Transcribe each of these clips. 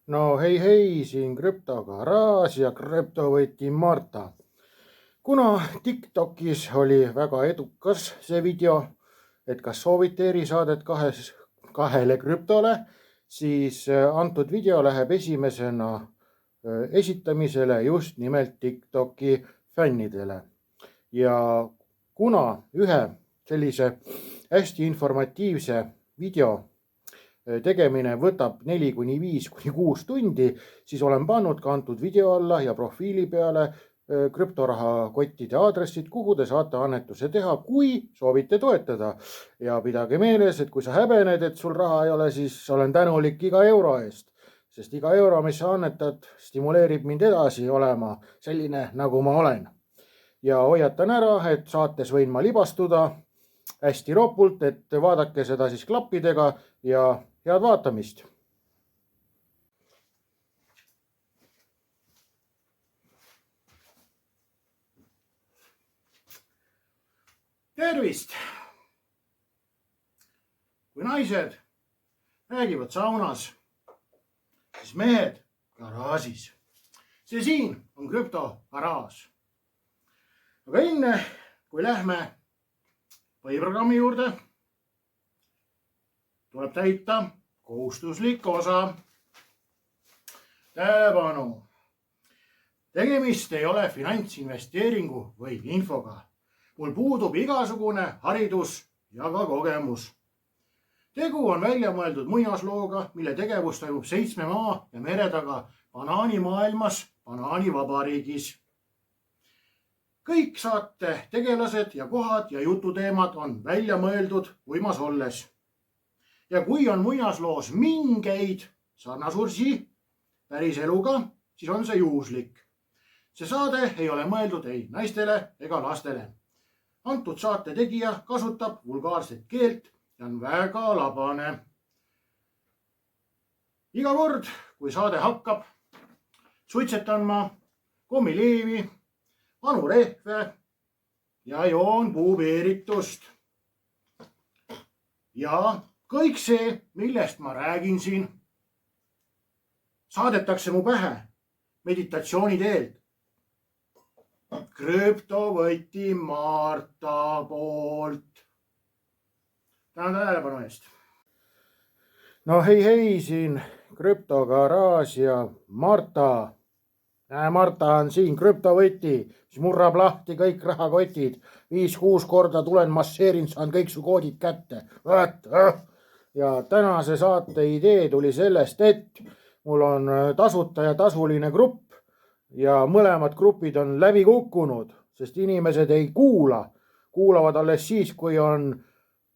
No hei, siin krüptogaraaž ja krüptovõti Marta. Kuna TikTokis oli väga edukas see video, et kas soovite erisaadet kahele krüptole, siis antud video läheb esimesena esitamisele just nimelt TikToki fännidele. Ja kuna ühe sellise hästi informatiivse video tegemine võtab 4-5-6 tundi, siis olen pannud ka antud video alla ja profiili peale krüptorahakottide aadressid, kuhu te saate annetuse teha, kui soovite toetada. Ja pidage meeles, et kui sa häbened, et sul raha ei ole, siis olen tänulik iga euro eest, sest iga euro, mis sa annetad, stimuleerib mind edasi olema selline, nagu ma olen. Ja hoiatan ära, et saates võin ma libastuda hästi ropult, et vaadake seda siis klappidega ja head vaatamist. Tervist! Kui naised räägivad saunas, siis mehed garaažis. See siin on krüptogaraaž. Aga enne, kui lähme põhiprogrammi juurde, tuleb täita kohustuslik osa. Tähelepanu! Tegemist ei ole finantsinvesteeringu või infoga. Mul puudub igasugune haridus ja ka kogemus. Tegu on välja mõeldud muinaslooga, mille tegevus toimub 7 maa ja mere taga banaanimaailmas, banaanivabariigis. Kõik saate tegelased ja kohad ja jututeemad on välja mõeldud uimas olles. Ja kui on muinasloos mingeid sarnasursi päris eluga, siis on see juhuslik. See saade ei ole mõeldud ei naistele ega lastele. Antud saate tegija kasutab vulgaarset keelt ja on väga labane. Iga kord, kui saade hakkab, suitsetan ma kommileevi, vanu rehve ja joon puubeeritust. Ja kõik see, millest ma räägin siin, saadetakse mu pähe meditatsiooni teelt. Krüptovõti Marta poolt. Tänan tähelepanu eest. No hei, siin krüptogaraaž ja Marta. Marta on siin krüptovõti, mis murrab lahti kõik rahakotid. 5-6 korda tulen, masseerin, saan kõik su koodid kätte. Ja tänase saate idee tuli sellest, et mul on tasuta ja tasuline grupp ja mõlemad grupid on läbi kukkunud, sest inimesed ei kuulavad alles siis, kui on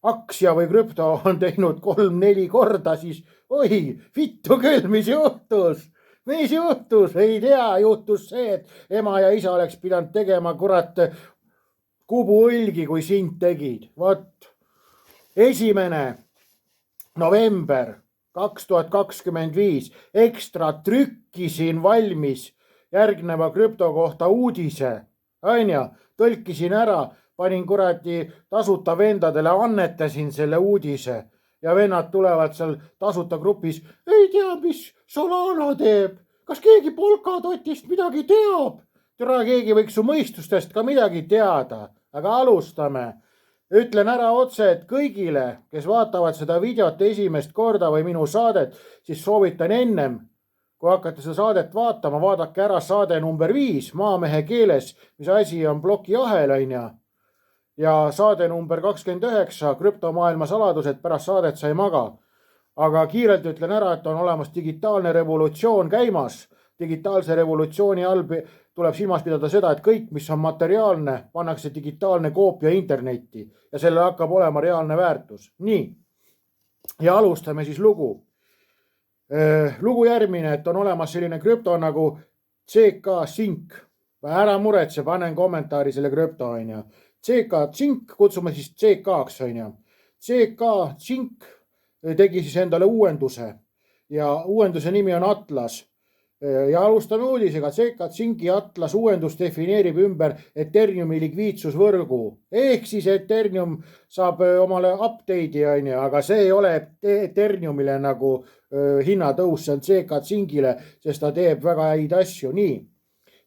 aktsia või krüpto on teinud 3-4 korda, siis oi, vittu küll, mis juhtus? Ei tea, juhtus see, et ema ja isa oleks pidanud tegema kurat kubuõlgi, kui sind tegid. Vot, 1. november 2025 ekstra trükkisin valmis järgneva krüpto kohta uudise. Tõlkisin ära, panin kuradi tasuta vendadele, annetasin selle uudise. Ja vennad tulevad seal tasuta grupis. Ei tea, mis Solana teeb. Kas keegi polkadotist midagi teab? Tere, keegi võiks su mõistustest ka midagi teada. Aga alustame. Ütlen ära otse, et kõigile, kes vaatavad seda videot esimest korda või minu saadet, siis soovitan ennem, kui hakkate seda saadet vaatama, vaadake ära saade number 5 maamehe keeles, mis asi on plokiahel, ja saade number 29 krüptomaailma saladused, pärast saadet sa ei maga. Aga kiirelt ütlen ära, et on olemas digitaalne revolutsioon käimas. Digitaalse revolutsiooni all tuleb silmas pidada seda, et kõik, mis on materiaalne, pannakse digitaalne koopia internetti ja sellel hakkab olema reaalne väärtus. Nii, ja alustame siis lugu. Lugu järgmine, et on olemas selline krüpto nagu CK Sync. Ära muretse, panen kommentaari selle krüpto. CK Sync, kutsume siis CK-ks. CK Sync tegi siis endale uuenduse ja uuenduse nimi on Atlas. Ja alustame uudisega. CK Zinki Atlas uuendus defineerib ümber Ethereumi likviidsusvõrgu. Ehk siis Ethereum saab omale update'i, aga see ei ole Ethereumile nagu hinnatõus, see on CK Zinkile, sest ta teeb väga häid asju. Nii.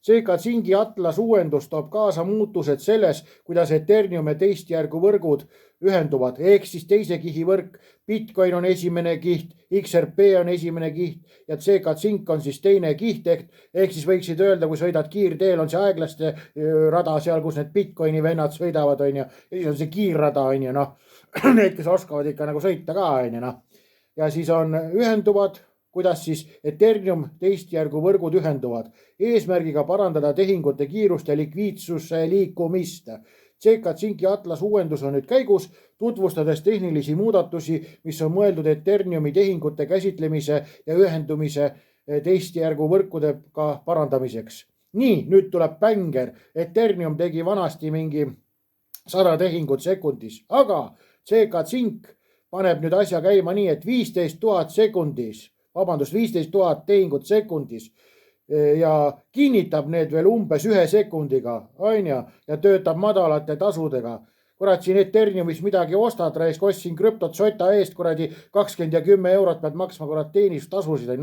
CK Zinki Atlas uuendus toob kaasa muutused selles, kuidas Ethereum ja teistjärgu võrgud ühenduvad. Ehk siis teise kihi võrk, Bitcoin on esimene kiht, XRP on esimene kiht ja CK Zink on siis teine kiht. Ehk siis võiksid öelda, kui sõidad kiirteel, on see aeglaste rada seal, kus need Bitcoini vennad sõidavad, ja siis on see kiirrada, need, kes oskavad ikka nagu sõita ka, ja siis on ühenduvad, kuidas siis Ethereum teistjärgu võrgud ühenduvad eesmärgiga parandada tehingute kiirust ja likviidsuse liikumist. CK Zinki Atlas uuendus on nüüd käigus, tutvustades tehnilisi muudatusi, mis on mõeldud Ethereumi tehingute käsitlemise ja ühendumise teistjärgu võrkudega parandamiseks. Nii, nüüd tuleb bänger. Ethereum tegi vanasti mingi 100 tehingut sekundis, aga CK Zink paneb nüüd asja käima nii, et 15 000 sekundis, 15 000 tehingut sekundis ja kinnitab need veel umbes 1 sekundiga, ja töötab madalate tasudega. Kurat, siin Ethereumis midagi ostad, ostsin krüptot sota eest, 20 ja 10 eurot pead maksma, teenistasusid,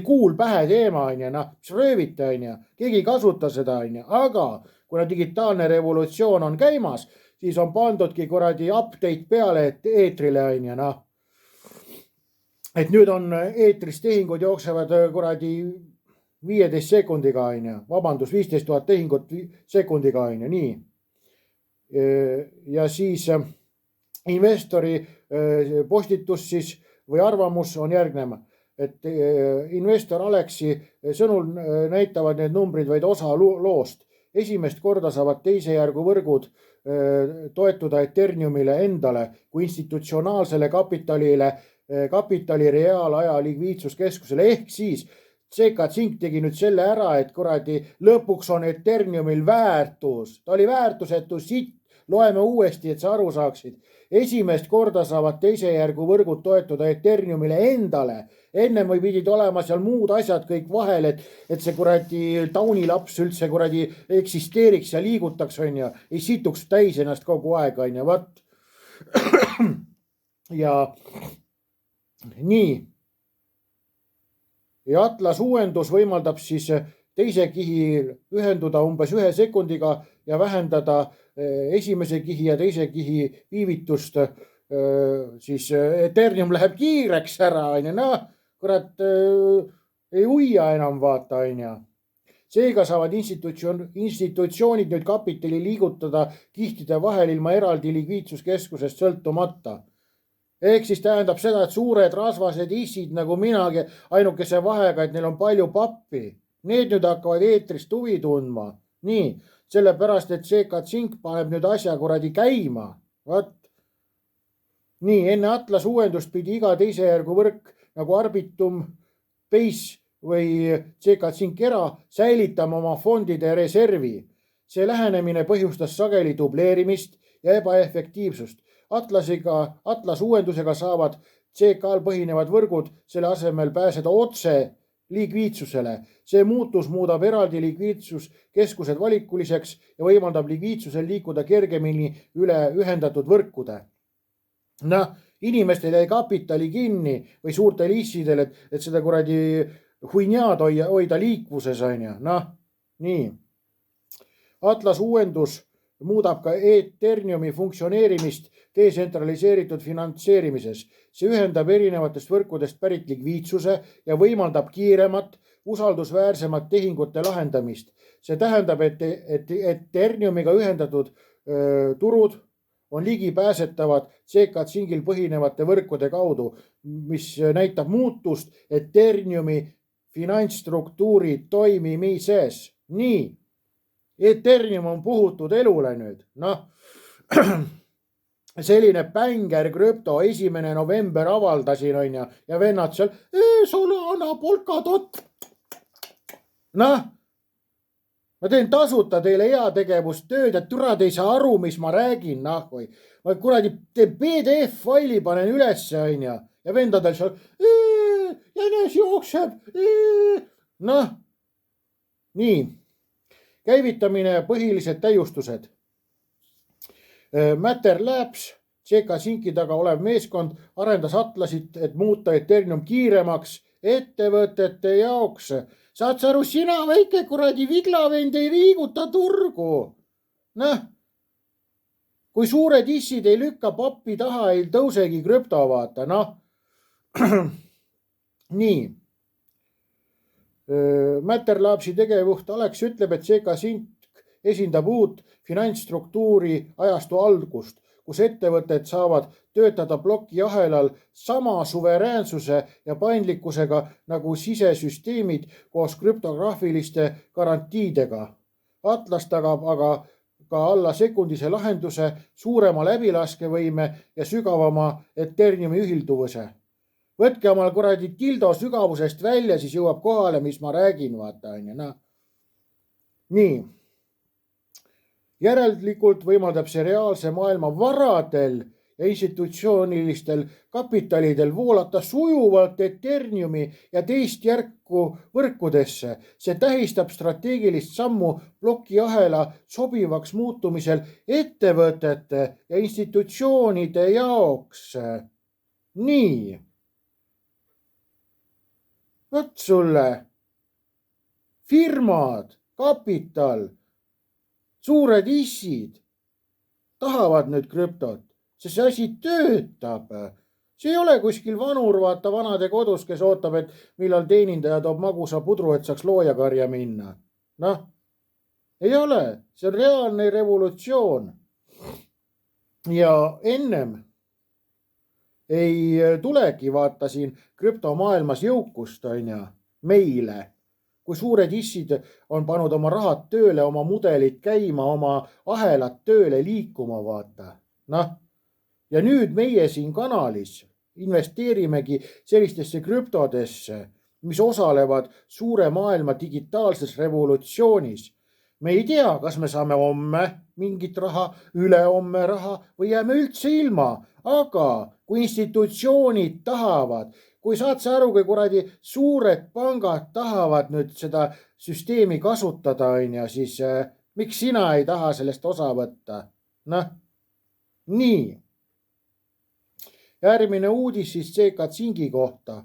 kuul pähe teema, mis röövite, keegi ei kasuta seda, aga kuna digitaalne revolutsioon on käimas, siis on pandudki update peale eetrile, et nüüd on eetris tehingud jooksevad 15 sekundiga, 15 000 tehingut sekundiga, nii. Ja siis investori postitus siis või arvamus on järgnema, et investor Aleksi sõnul näitavad need numbrid vaid osa loost. Esimest korda saavad teise järgu võrgud toetuda Ethereumile endale kui institutsionaalsele kapitali reaalaja likviidsuskeskusele. Ehk siis CK Zink tegi nüüd selle ära, et lõpuks on Ethereumil väärtus. Ta oli väärtusetu sitt. Loeme uuesti, et sa aru saaksid. Esimest korda saavad teise järgu võrgud toetuda Ethereumile endale. Ennem või pidid olema seal muud asjad kõik vahel, et see taunilaps üldse eksisteeriks ja liigutaks, ei situks täis ennast kogu aeg, vat. Ja nii. Ja Atlas uuendus võimaldab siis teise kihi ühenduda umbes 1 sekundiga ja vähendada esimese kihi ja teise kihi viivitust. Siis Ethereum läheb kiireks ära, ei uia enam vaata, Seega saavad institutsioonid nüüd kapitali liigutada kihtide vahel ilma eraldi likviidsuskeskusest sõltumata. Ehk siis tähendab seda, et suured rasvased issid nagu minagi, ainukese vahega, et neil on palju pappi. Need nüüd hakkavad eetrist huvi tundma. Nii, sellepärast, et CK Zink paneb nüüd asja käima. Vat. Nii, enne Atlas uuendust pidi iga teise järgu võrk nagu Arbitum, Base või CK Zink era säilitama oma fondide reservi. See lähenemine põhjustas sageli dubleerimist ja ebaefektiivsust. Atlas uuendusega saavad CK-l põhinevad võrgud selle asemel pääseda otse likviidsusele. See muutus muudab eraldi likviidsuskeskused valikuliseks ja võimaldab likviidsusel liikuda kergemini üle ühendatud võrkude. Inimestel jäi kapitali kinni või suurtel issidel, et seda huinjaad hoida liikvuses, nii. Atlas uuendus muudab ka Ethereumi funktsioneerimist detsentraliseeritud finantseerimises. See ühendab erinevatest võrkudest pärit likviidsuse ja võimaldab kiiremat, usaldusväärsemat tehingute lahendamist. See tähendab, et Ethereumiga ühendatud turud on ligipääsetavad CK Zinkil põhinevate võrkude kaudu, mis näitab muutust Ethereumi finantsstruktuuri toimimises. Nii. Ethereum on puhutud elule nüüd. Selline bänger krüpto 1. november avaldasin, ja vennad seal, Solana, Polkadot. Ma teen tasuta teile heategevustööd ja türad ei saa aru, mis ma räägin, Ma teen PDF-faili, panen ülesse, ja vendadel seal, jänes jookseb, Noh, nii, käivitamine ja põhilised täiustused. Matter Labs, CK Synci taga olev meeskond arendas Atlasit, et muuta Ethereum kiiremaks ettevõtete jaoks. Saad sa aru, sina väike kuradi viglavend ei liiguta turgu. Noh, kui suured issid ei lükka pappi taha, ei tõusegi krüpto, vaata, noh. Nii. Matter Labsi tegevjuht Alex ütleb, et CK Sync esindab uut finantsstruktuuri ajastu algust, kus ettevõtted saavad töötada plokiahelal sama suveräänsuse ja paindlikkusega nagu sisesüsteemid koos krüptograafiliste garantiidega. Atlas tagab aga ka alla sekundise lahenduse, suurema läbilaskevõime ja sügavama Ethereumi ühilduvuse. Võtke omal kuradi tildo sügavusest välja, siis jõuab kohale, mis ma räägin, vaata, on ju, noh. Nii. Järelikult võimaldab see reaalse maailma varadel ja institutsioonilistel kapitalidel voolata sujuvalt Ethereumi ja teist järku võrkudesse. See tähistab strateegilist sammu plokiahela sobivaks muutumisel ettevõtete ja institutsioonide jaoks. Nii. Võt sulle, firmad, kapital, suured issid tahavad nüüd krüptot, sest see asi töötab. See ei ole kuskil vanur, vaata vanade kodus, kes ootab, et millal teenindaja toob magusa pudru, et saaks loojakarja minna. Noh, ei ole, see on reaalne revolutsioon. Ja ennem ei tulegi vaata siin krüptomaailmas jõukust, on ju, meile, kui suured issid on pannud oma rahad tööle, oma mudelid käima, oma ahelad tööle liikuma, vaata. Noh, ja nüüd meie siin kanalis investeerimegi sellistesse krüptodesse, mis osalevad suure maailma digitaalses revolutsioonis. Me ei tea, kas me saame homme mingit raha, ülehomme raha või jääme üldse ilma, aga kui institutsioonid tahavad, kui saad sa aru, kui kuradi suured pangad tahavad nüüd seda süsteemi kasutada, on ju, siis miks sina ei taha sellest osa võtta? Noh, nii. Järgmine uudis siis CK Synci kohta.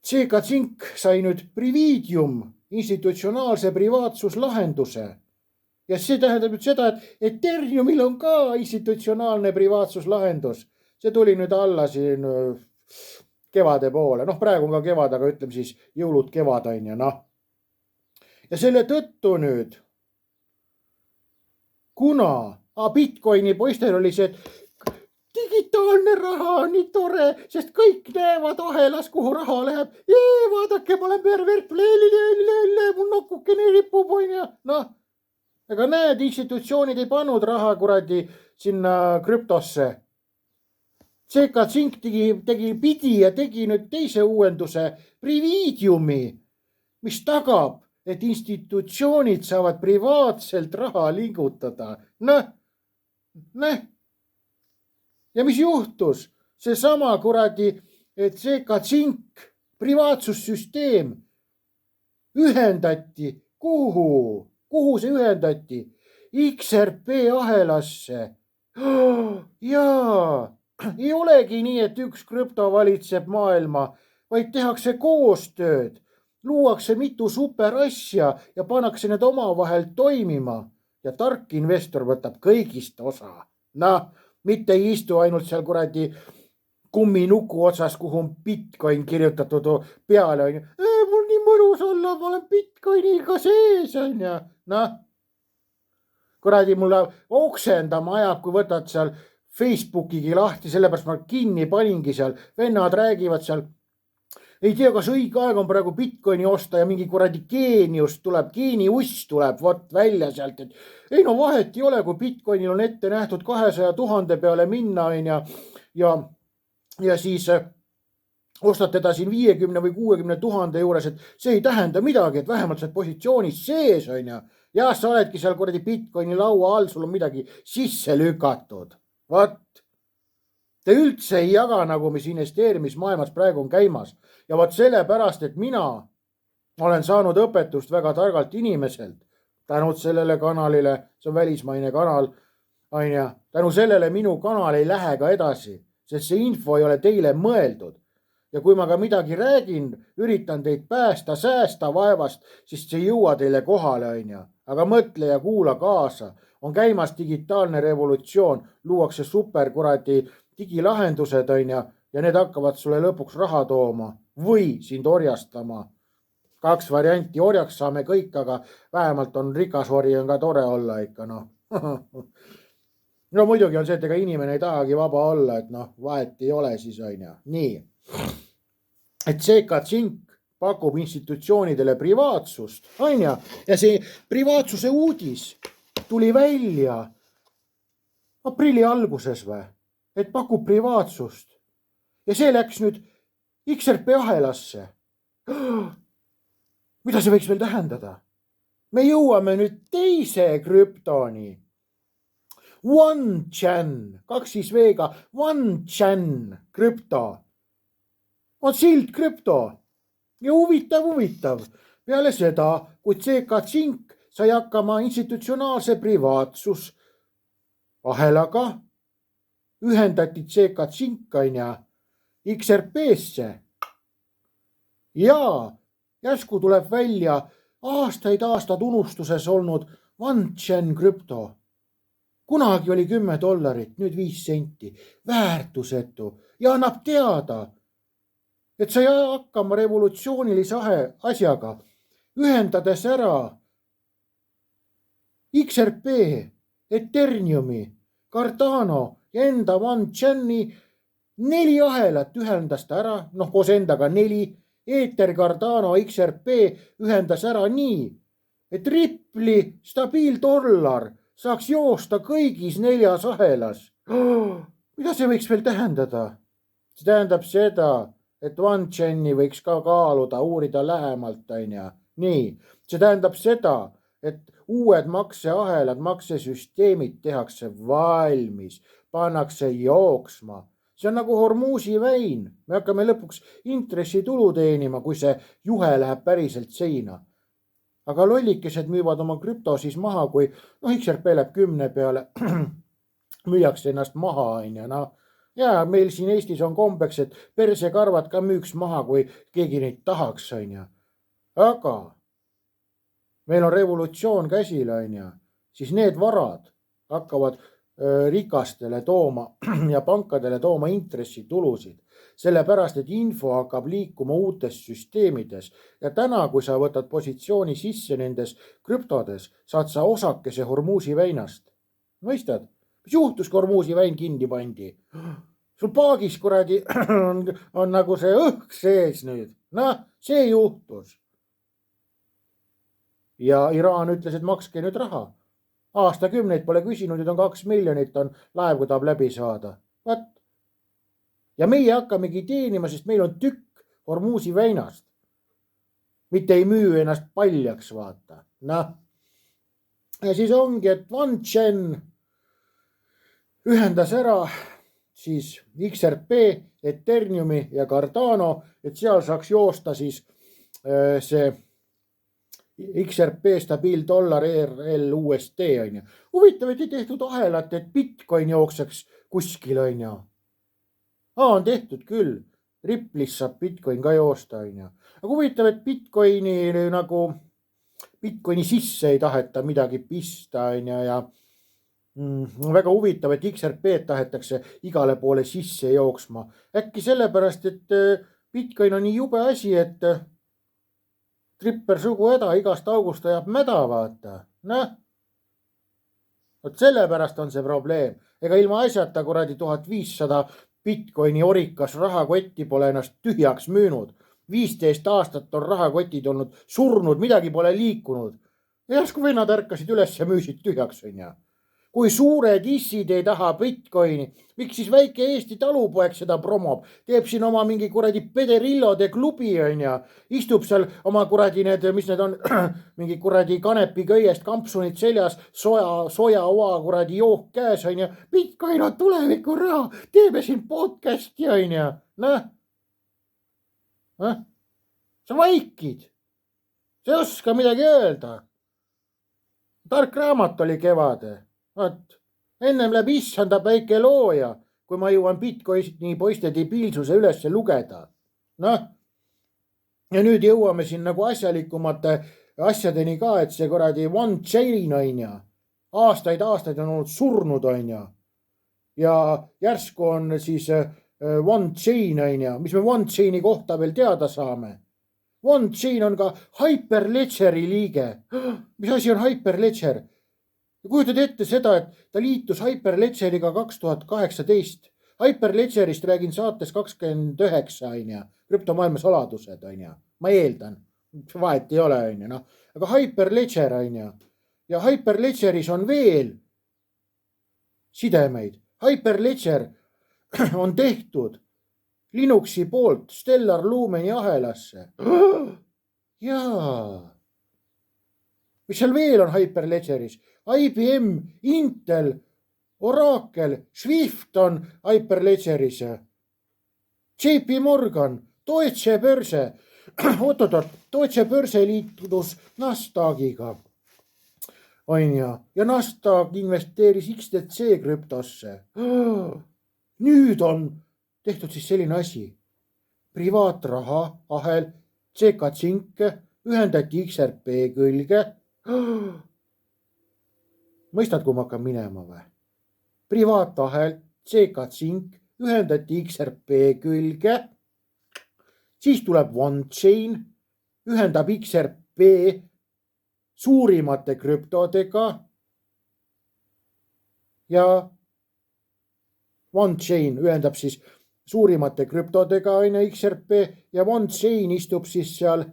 CK Sync sai nüüd Prividium institutsionaalse privaatsuslahenduse. Ja see tähendab nüüd seda, et Ethereumil on ka institutsionaalne privaatsuslahendus. See tuli nüüd alla siin kevade poole. Noh, praegu on ka kevad, aga ütleme siis jõulud kevad, on ju, noh. Ja selle tõttu nüüd, kuna Bitcoini poistel oli see, digitaalne raha on nii tore, sest kõik näevad ahelas, kuhu raha läheb. Vaadake, ma olen pervert, mul nokukene ripub, on ju, noh. Ega näed, institutsioonid ei pannud raha kuradi sinna krüptosse. CK Sync tegi nüüd teise uuenduse, Prividiumi, mis tagab, et institutsioonid saavad privaatselt raha liigutada. Noh. Ja mis juhtus? Seesama kuradi CK Sync privaatsussüsteem ühendati kuhu? Kuhu see ühendati? XRP ahelasse. Jaa, ei olegi nii, et üks krüpto valitseb maailma, vaid tehakse koostööd, luuakse mitu superasja ja pannakse need omavahel toimima ja tark investor võtab kõigist osa. Noh, mitte ei istu ainult seal kuradi kumminuku otsas, kuhu on Bitcoin kirjutatud peale. Mul nii mõnus olla, ma olen Bitcoiniga sees, on ju. Noh, kuradi mulle oksendama ajab, kui võtad seal Facebookigi lahti, sellepärast ma kinni paningi seal. Vennad räägivad seal, ei tea, kas õige aeg on praegu Bitcoini osta ja mingi kuradi geenius tuleb, geeniuss tuleb vot välja sealt, et ei no vahet ei ole, kui Bitcoinil on ette nähtud 200 000 peale minna, on ja siis ostad teda siin 50 või 60 000 juures, et see ei tähenda midagi, et vähemalt sa oled positsioonis sees, on ju. Ja sa oledki seal kuradi Bitcoini laua all, sul on midagi sisse lükatud. Vat, te üldse ei jaga nagu mis investeerimismaailmas praegu on käimas. Ja vot sellepärast, et mina olen saanud õpetust väga targalt inimeselt, tänud sellele kanalile, see on välismaine kanal, on ju, tänu sellele minu kanal ei lähe ka edasi, sest see info ei ole teile mõeldud. Ja kui ma ka midagi räägin, üritan teid päästa, säästa vaevast, siis see ei jõua teile kohale, on ju. Aga mõtle ja kuula kaasa, on käimas digitaalne revolutsioon, luuakse superkuradi digilahendused, on ju, ja need hakkavad sulle lõpuks raha tooma või sind orjastama. 2 varianti, orjaks saame kõik, aga vähemalt on rikas ori, on ka tore olla ikka, noh. No muidugi on see, et ega inimene ei tahagi vaba olla, et noh, vahet ei ole siis, on ju. Nii, et CK Zink pakub institutsioonidele privaatsust, on ju, ja see privaatsuse uudis tuli välja aprilli alguses või, et pakub privaatsust. Ja see läks nüüd XRP ahelasse. Mida see võiks veel tähendada? Me jõuame nüüd teise krüptoni. OneChain, 2 V-ga, OneChain krüpto. On sild krüpto. Ja huvitav. Peale seda, kui CK Zink sai hakkama institutsionaalse privaatsus ahelaga, ühendati CK Zink XRP-sse. Ja järsku tuleb välja aastaid unustuses olnud OneChain krüpto. Kunagi oli $10, nüüd 5 senti, väärtusetu ja annab teada, et sai hakkama revolutsioonilise asjaga, ühendades ära XRP, Ethereumi, Cardano ja enda OneChaini 4 ahelat ühendas ta ära, noh koos endaga 4, Ether, Cardano, XRP ühendas ära nii, et Ripple'i stabiildollar saaks joosta kõigis 4 ahelas. Mida see võiks veel tähendada? See tähendab seda, et OneChaini võiks ka kaaluda, uurida lähemalt, on ju. Nii, see tähendab seda, et uued makseahelad, maksesüsteemid tehakse valmis, pannakse jooksma. See on nagu Hormuzi väin. Me hakkame lõpuks intressitulu teenima, kui see juhe läheb päriselt seina. Aga lollikesed müüvad oma krüpto siis maha, kui XRP läheb 10 peale, müüakse ennast maha, on ju. Ja meil siin Eestis on kombeks, et persekarvad ka müüks maha, kui keegi neid tahaks, on ju. Aga meil on revolutsioon käsil, on ju. Siis need varad hakkavad rikastele tooma ja pankadele tooma intressitulusid, sellepärast, et info hakkab liikuma uutes süsteemides ja täna, kui sa võtad positsiooni sisse nendes krüptodes, saad sa osakese Hormuzi väinast. Mõistad? Mis juhtus, kui Hormuzi väin kinni pandi? Sul paagis kuradi on nagu see õhk sees nüüd. Noh, see juhtus. Ja Iraan ütles, et makske nüüd raha. Aastakümneid pole küsinud, nüüd on 2 miljonit on laev, kui tahab läbi saada. Võt. Ja meie hakkamegi teenima, sest meil on tükk Hormuzi väinast. Mitte ei müü ennast paljaks, vaata. Noh. Ja siis ongi, et OneChain ühendas ära siis XRP, Ethereumi ja Cardano, et seal saaks joosta siis see XRP stabiildollar ERL USD, on ju. Huvitav, et ei tehtud ahelat, et Bitcoin jookseks kuskil, on ju. On tehtud küll. Ripple'is saab Bitcoin ka joosta, on ju. Aga huvitav, et Bitcoini sisse ei taheta midagi pista, on ju, ja väga huvitav, et XRP tahetakse igale poole sisse jooksma. Äkki sellepärast, et Bitcoin on nii jube asi, et tripper sugu häda, igast august ajab mäda, vaata. Noh. Vot sellepärast on see probleem. Ega ilma asjata kuradi 1500 Bitcoini orikas rahakotti pole ennast tühjaks müünud. 15 aastat on rahakotid olnud surnud, midagi pole liikunud. Ja järsku vennad ärkasid üles ja müüsid tühjaks, on ju. Kui suured issid ei taha Bitcoini, miks siis väike Eesti talupoeg seda promob, teeb siin oma mingi kuradi pederillode klubi, on ju, istub seal oma kuradi need, mis need on, mingi kuradi kanepi köiest kampsunid seljas, soja oa kuradi jook käes, on ju, Bitcoin on tuleviku raha, teeme siin podcasti, on ju, noh, sa vaikid. sa ei oska midagi öelda. Tark raamat oli kevade. Vaat, ennem läheb issanda päike looja, kui ma jõuan Bitcoini poiste debiilsuse üles lugeda. Noh, ja nüüd jõuame siin nagu asjalikumate asjadeni ka, et see kuradi One Chain on ju. Aastaid on olnud surnud on ju. Ja järsku on siis One Chain on ju. Mis me One Chaini kohta veel teada saame? One Chain on ka Hyperledgeri liige. Mis asi on Hyperledger? Kujutad ette seda, et ta liitus Hyperledgeriga 2018. Hyperledgerist räägin saates 29 on ju. Krüptomaailma saladused on ju. Ma eeldan. Vahet ei ole on ju. No. Aga Hyperledger on ju. Ja Hyperledgeris on veel sidemeid. Hyperledger on tehtud Linuxi poolt Stellar Lumeni ahelasse. Jaa. Mis seal veel on Hyperledgeris? IBM, Intel, Oracle, Swift on Hyperledgeris. JP Morgan, Deutsche Börse. Deutsche Börse liitus Nasdaqiga. On ja Nasdaq investeeris XTC krüptosse. Nüüd on tehtud siis selline asi. Privaatraha ahel CK-Zink ühendati XRP külge. Mõistad, kui ma hakkan minema või? Privaatahel CK-Zink ühendati XRP külge. Siis tuleb OneChain, ühendab XRP suurimate krüptodega ja OneChain ühendab siis suurimate krüptodega on XRP ja OneChain istub siis seal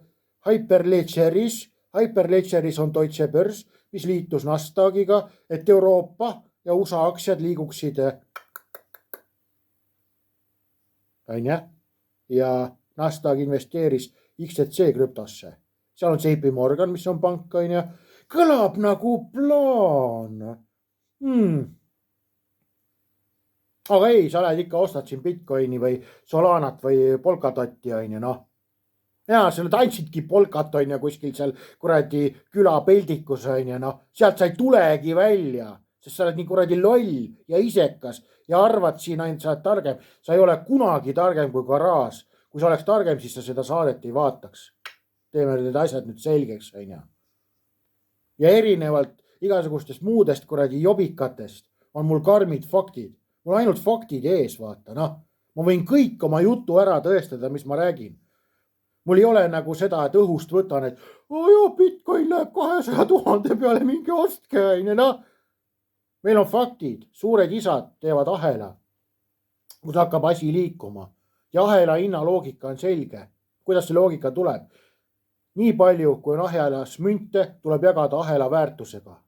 Hyperledgeris. Hyperledgeris on Deutsche Börs, mis liitus Nasdaqiga, et Euroopa ja USA aktsiad liiguksid ja Nasdaq investeeris XTC krüptosse. Seal on JP Morgan, mis on pank on ja kõlab nagu plaan. Aga ei, sa lähed ikka ostad siin Bitcoini või Solanat või Polkadotti on ja noh. Ja sa nüüd andsidki Polkat on ja kuskil seal kuradi küla peldikus on ja noh. Sealt sa ei tulegi välja, sest sa oled nii kuradi loll ja isekas ja arvad siin ainult sa oled targem. Sa ei ole kunagi targem kui garaaž. Kui sa oleks targem, siis sa seda saadet ei vaataks. Teeme need asjad nüüd selgeks on ja. Ja erinevalt igasugustest muudest kuradi jobikatest on mul karmid faktid. Mul ainult faktid ees, vaata, noh. Ma võin kõik oma jutu ära tõestada, mis ma räägin. Mul ei ole nagu seda, et õhust võtan, et Bitcoin läheb 200 000 peale, mingi ostke, noh. Meil on faktid, suured isad teevad ahela, kus hakkab asi liikuma. Ja ahela hinnaloogika on selge. Kuidas see loogika tuleb? Nii palju, kui on ahelas münte, tuleb jagada ahela väärtusega.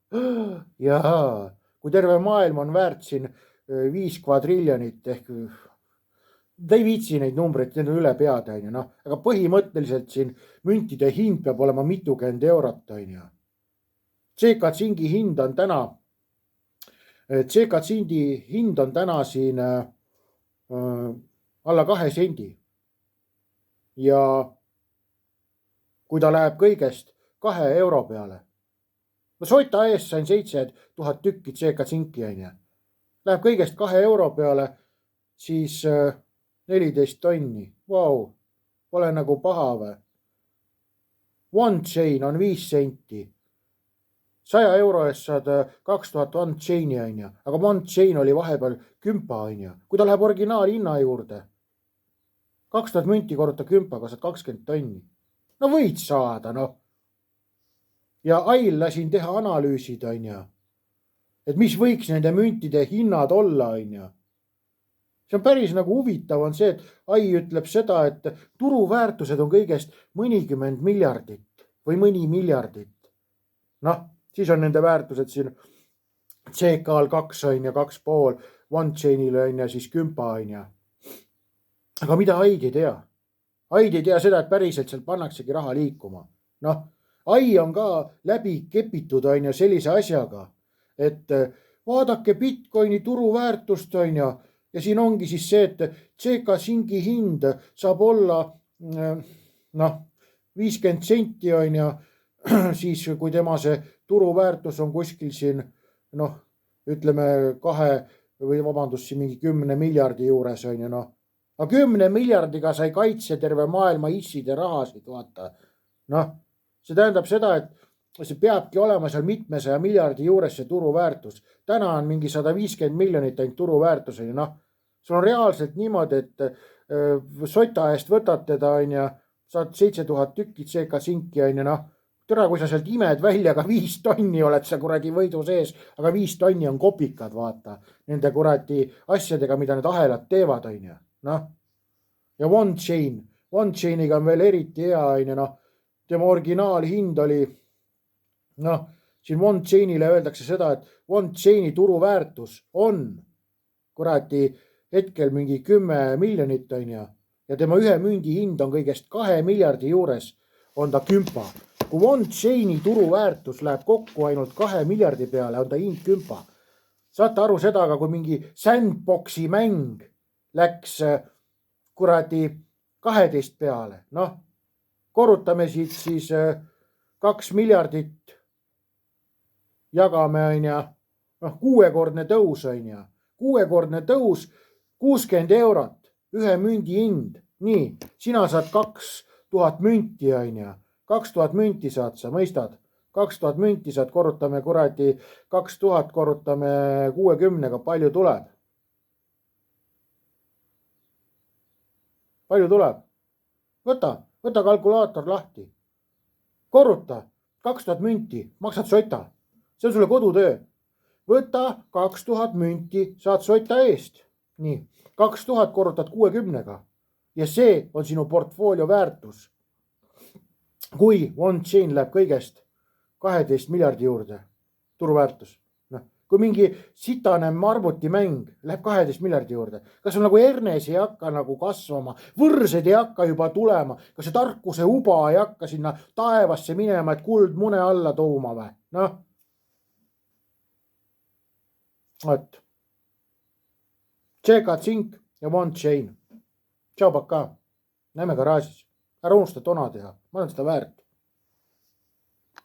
Jaa, kui terve maailm on väärt siin 5 kvadriljonit ehk ta ei viitsi neid numbreid, need on üle peade, noh. Aga põhimõtteliselt siin müntide hind peab olema mitukümmend eurot, on ju. CK-Zinki hind on täna, siin alla 2 sendi. Ja kui ta läheb kõigest 2 euro peale. No Sota eest sain 7000 tükki CK-Zinki, on ju. Läheb kõigest 2 euro peale, siis 14 tonni. Vau, pole nagu paha või? OneChain on 5 senti. 100 euro eest saad 2000 OneChaini on ju, aga OneChain oli vahepeal 10 on ju. Kui ta läheb originaalhinna juurde, 2000 münti korruta 10, saad 20 tonni. No võid saada, noh. Ja Ail lasin teha analüüsid on ju. Et mis võiks nende müntide hinnad olla, on ju. See on päris nagu huvitav on see, et AI ütleb seda, et turuväärtused on kõigest mõnikümmend miljardit või mõni miljardit. Noh, siis on nende väärtused siin CK-l 2 on ja 2,5, OneChainil on ja siis 10 on ja. Aga mida AI ei tea? AI ei tea seda, et päriselt sealt pannaksegi raha liikuma. Noh, AI on ka läbi kepitud on ja sellise asjaga, et vaadake Bitcoini turuväärtust on ja siin ongi siis see, et CK-Zinki hind saab olla 50 senti on ja siis kui tema see turuväärtus on kuskil siin, noh, ütleme 10 miljardi juures on ju, noh. Aga 10 miljardiga sa ei kaitse terve maailma isside rahasid, vaata. Noh, see tähendab seda, et see peabki olema seal mitmesaja miljardi juures see turuväärtus. Täna on mingi 150 miljonit ainult turuväärtus, on ju, noh. Sul on reaalselt niimoodi, et sota eest võtad teda, on ju, saad 7000 tükki CK sinki, on ju, noh. Tere, kui sa sealt imed välja, aga 5 tonni oled sa kuradi võidu sees, aga 5 tonni on kopikad, vaata, nende kuradi asjadega, mida need ahelad teevad, on ju, noh. Ja OneChainiga on veel eriti hea, on ju, noh, tema originaalhind oli, noh, siin OneChainile öeldakse seda, et OneChaini turuväärtus on kuradi hetkel mingi 10 miljonit, on ju, ja tema ühe mündi hind on kõigest 2 miljardi juures, on ta kümpa. Kui OneChaini turuväärtus läheb kokku ainult 2 miljardi peale, on ta hind kümpa. Saate aru seda, aga kui mingi sandboxi mäng läks kuradi 12 peale, noh, korrutame siit siis 2 miljardit, jagame, on ju, noh, 6-kordne tõus, on ju, 6-kordne tõus, 60 eurot, ühe mündi hind, nii, sina saad 2000 münti, on ju, 2000 münti saad sa, mõistad? 2000 münti saad, korrutame kuradi 2000, korrutame 60-ga, palju tuleb? Palju tuleb? Võta kalkulaator lahti. Korruta 2000 münti, maksad sota. See on sulle kodutöö. Võta 2000 münti, saad sota eest. Nii, 2000 korrutad 60-ga ja see on sinu portfoolio väärtus. Kui OneChain läheb kõigest 12 miljardi juurde, turuväärtus. No, kui mingi sitane arvutimäng läheb 12 miljardi juurde, kas on nagu Ernes ei hakka nagu kasvama, võrsed ei hakka juba tulema, kas see tarkuse uba ei hakka sinna taevasse minema, et kuld mune alla tooma või? Noh, et CK Zink ja OneChain. Tšau, pakaa. Näeme garaažis. Ära unusta tona teha. Ma olen seda väärt.